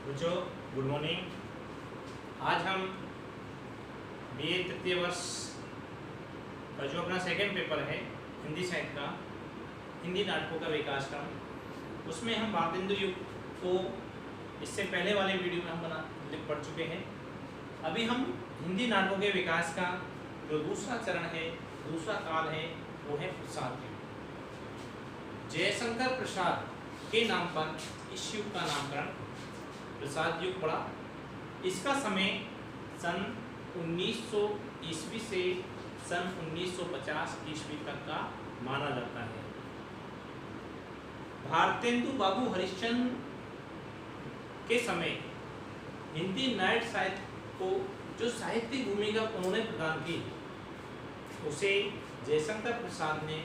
बच्चों good morning. आज हम बीए तृतीय वर्ष का जो अपना सेकंड पेपर है हिंदी साहित्य का, हिंदी नाटकों का विकास क्रम, उसमें हम भारतेंदु युग को इससे पहले वाले वीडियो में हम पढ़ चुके हैं। अभी हम हिंदी नाटकों के विकास का जो दूसरा चरण है, दूसरा काल है, वो है प्रसाद युग। जयशंकर प्रसाद के नाम पर इस युग का नामकरण प्रसाद युग पड़ा। इसका समय सन 1900 ईस्वी से सन 1950 ईस्वी तक का माना जाता है। भारतेंदु बाबू हरिश्चंद्र के समय हिंदी नाट्य साहित्य को जो साहित्यिक भूमिका उन्होंने प्रदान की, उसे जयशंकर प्रसाद ने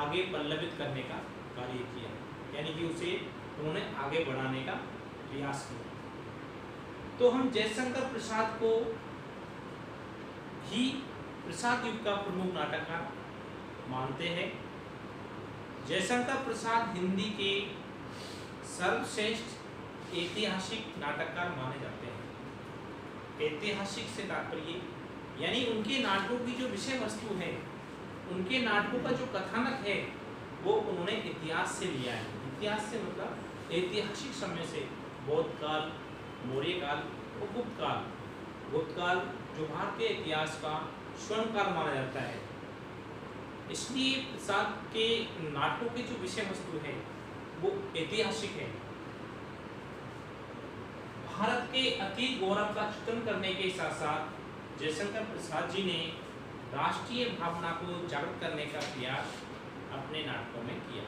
आगे पल्लवित करने का कार्य किया, यानी कि उसे उन्होंने आगे बढ़ाने का प्रयास किया। तो हम जयशंकर प्रसाद को ही प्रसाद युग का प्रमुख नाटककार मानते हैं। जयशंकर प्रसाद हिंदी के सर्वश्रेष्ठ ऐतिहासिक नाटककार माने जाते हैं। ऐतिहासिक से तात्पर्य यानी उनके नाटकों की जो विषय वस्तु है, उनके नाटकों का जो कथानक है, वो उन्होंने इतिहास से लिया है। इतिहास से मतलब ऐतिहासिक समय से, बौद्ध काल, मौर्य काल और गुप्त काल। गुप्त काल जो भारतीय इतिहास का स्वर्ण काल माना जाता है। इसलिए प्रसाद के नाटकों की जो विषय वस्तु है वो ऐतिहासिक है। भारत के अतीत गौरव का चित्रण करने के साथ साथ जयशंकर प्रसाद जी ने राष्ट्रीय भावना को जागृत करने का प्रयास अपने नाटकों में किया।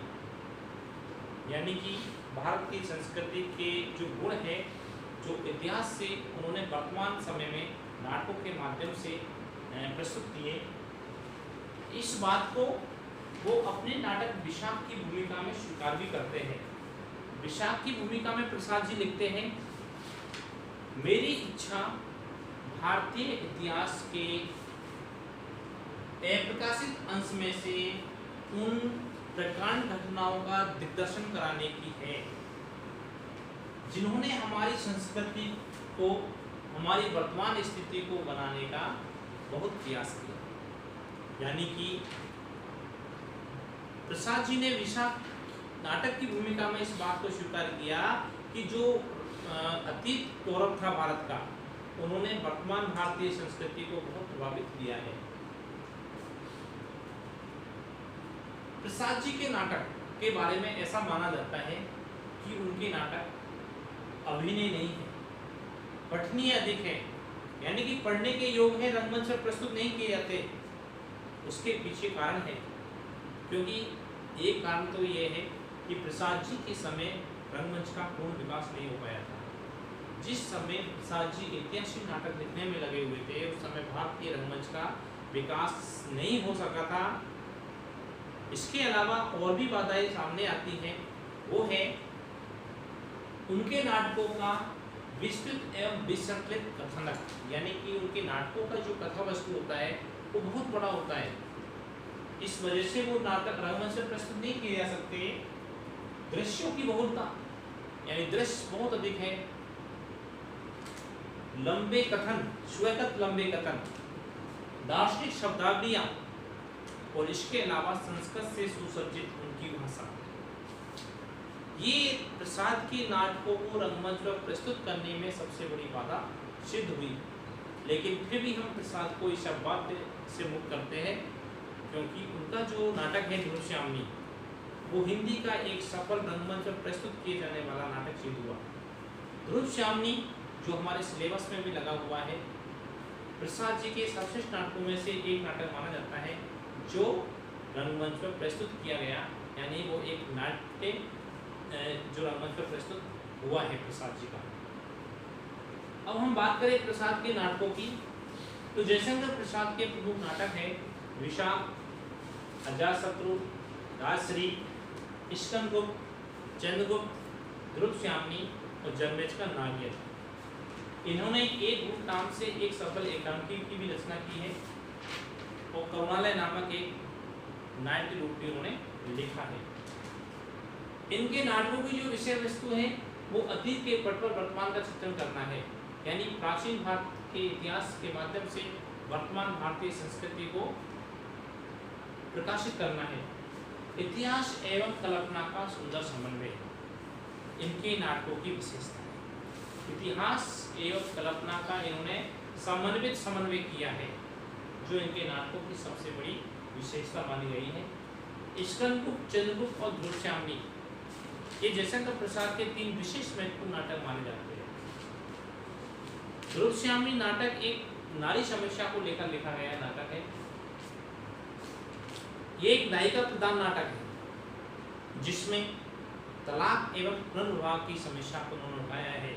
यानी कि भारत की संस्कृति के जो गुण है, जो इतिहास से उन्होंने वर्तमान समय में नाटकों के माध्यम से प्रस्तुत किए, इस बात को वो अपने नाटक विशाख की भूमिका में स्वीकार भी करते हैं। विशाख की भूमिका में प्रसाद जी लिखते हैं, मेरी इच्छा भारतीय इतिहास के अप्रकाशित अंश में से उन प्रकांड घटनाओं का दिग्दर्शन कराने की है जिन्होंने हमारी संस्कृति को, हमारी वर्तमान स्थिति को बनाने का बहुत प्रयास किया। यानी कि प्रसाद जी ने विशाख नाटक की भूमिका में इस बात को स्वीकार किया कि जो अतीत गौरव था भारत का, उन्होंने वर्तमान भारतीय संस्कृति को बहुत प्रभावित किया है। प्रसाद जी के नाटक के बारे में ऐसा माना जाता है कि उनके नाटक अभिनय नहीं है, पठनीय अधिक है, यानी कि पढ़ने के योग है, रंगमंच पर प्रस्तुत नहीं किए जाते। उसके पीछे कारण है, क्योंकि एक कारण तो ये है कि प्रसाद जी के समय रंगमंच का पूर्ण विकास नहीं हो पाया था। जिस समय प्रसाद जी ऐतिहासिक नाटक लिखने में लगे हुए थे, उस समय भारतीय रंगमंच का विकास नहीं हो सका था। इसके अलावा और भी बाधाएं सामने आती हैं, वो है उनके नाटकों का विस्तृत एवं विसंकलित कथानक, यानी कि उनके नाटकों का जो कथा वस्तु होता है वो बहुत बड़ा होता है। इस वजह से वो नाटक रंगमंच से प्रस्तुत नहीं किए जा सकते। दृश्यों की बहुलता, यानी दृश्य बहुत अधिक है, लंबे कथन, स्वगत लंबे कथन, दार्शनिक शब्दावलियां, और इसके अलावा संस्कृत से सुसज्जित उनकी भाषा, ये प्रसाद के नाटकों को रंगमंच पर प्रस्तुत करने में सबसे बड़ी बाधा सिद्ध हुई। लेकिन फिर भी हम प्रसाद को इस बात से मुक्त करते हैं, क्योंकि उनका जो नाटक है ध्रुवश्यामनी, वो हिंदी का एक सफल रंगमंच पर प्रस्तुत किए जाने वाला नाटक सिद्ध हुआ। ध्रुवश्यामनी जो हमारे सिलेबस में भी लगा हुआ है, प्रसाद जी के सर्वश्रेष्ठ नाटकों में से एक नाटक माना जाता है जो रंगमंच पर प्रस्तुत किया गया, यानी वो एक नाट्य जो रंगमंच पर प्रस्तुत हुआ है प्रसाद जी का। अब हम बात करें प्रसाद के नाटकों की, तो जयशंकर प्रसाद के प्रमुख नाटक है विशाख, अजातशत्रु, राजश्री, स्कंदगुप्त, चंद्रगुप्त, ध्रुवश्यामनी और जन्मेजय का नागयज्ञ। इन्होंने एक गुप्त नाम से एक सफल एकांकी की भी रचना की है और करुणालय नामक एक नाट्य रूप भी उन्होंने लिखा है। इनके नाटकों की जो विषय वस्तु है वो अतीत के पट पर वर्तमान का चित्रण करना है, यानी प्राचीन भारत के इतिहास के माध्यम से वर्तमान भारतीय संस्कृति को प्रकाशित करना है। इतिहास एवं कल्पना का सुंदर समन्वय इनके नाटकों की विशेषता है। इतिहास एवं कल्पना का इन्होंने समन्वित समन्वय किया है, जो इनके नाटकों की सबसे बड़ी विशेषता मानी गई है। स्कंदगुप्त, चंद्रगुप्त और ध्रुवश्यामनी ये जयशंकर प्रसाद के 3 विशेष महत्वपूर्ण नाटक माने जाते हैं। ध्रुवश्यामनी नाटक एक नारी समस्या को लेकर लिखा गया नाटक है। ये एक नायिका प्रधान नाटक है, जिसमें तलाक एवं पुनर्विवाह की समस्या को उन्होंने उठाया है।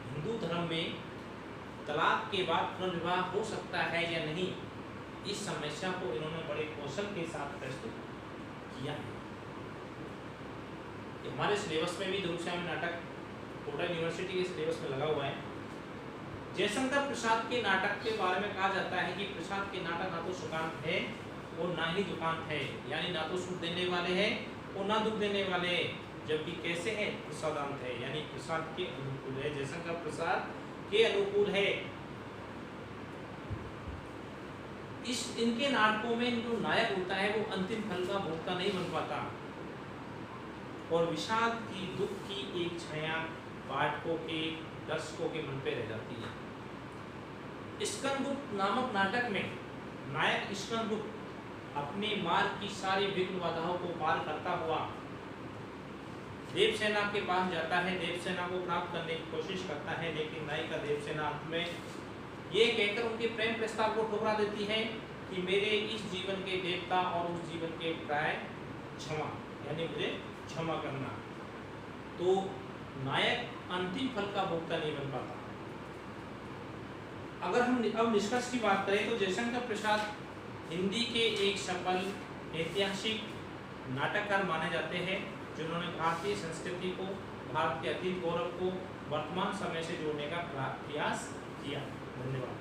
हिंदू धर्म में तलाक के बाद पुनर्विवाह हो सकता है या नहीं, इस समस्या को इन्होंने बड़े कौशल के साथ प्रस्तुत किया है। हमारे सिलेबस में भी ध्रुवश्यामनी नाटक कोटा यूनिवर्सिटी के सिलेबस में लगा हुआ है। जयशंकर प्रसाद के नाटक के बारे में कहा जाता है कि प्रसाद के नाटक ना तो सुकांत है और ना ही दुकांत है, यानी ना तो सुख देने वाले हैं और ना दुख देने वाले हैं, जबकि कैसे है, प्रसादांत है, यानी प्रसाद के अनुकूल है, जयशंकर प्रसाद के अनुकूल है। इनके नाटकों में जो नायक होता है वो अंतिम फल का भोक्ता नहीं बन पाता और विषाद की, दुख की एक छाया पाठकों के, दर्शकों के मन पे रह जाती है। स्कंदगुप्त नामक नाटक में नायक स्कंदगुप्त अपने मार्ग की सारी विघ्न बाधाओं को पार करता हुआ देवसेना के पास जाता है, देवसेना को प्राप्त करने की कोशिश करता है, लेकिन नायिका देवसेना अंत में ये कहकर उनके प्रेम प्रस्ताव को ठुकरा देती है कि मेरे इस जीवन के देवता और उस जीवन के प्राय क्षमा, यानी मुझे क्षमा करना। तो नायक अंतिम फल का भोक्ता नहीं बन पाता। अगर हम अब निष्कर्ष की बात करें तो जयशंकर प्रसाद हिंदी के एक सफल ऐतिहासिक नाटककार माने जाते हैं, जिन्होंने भारतीय संस्कृति को, भारत के अतीत गौरव को वर्तमान समय से जोड़ने का प्रयास किया। धन्यवाद।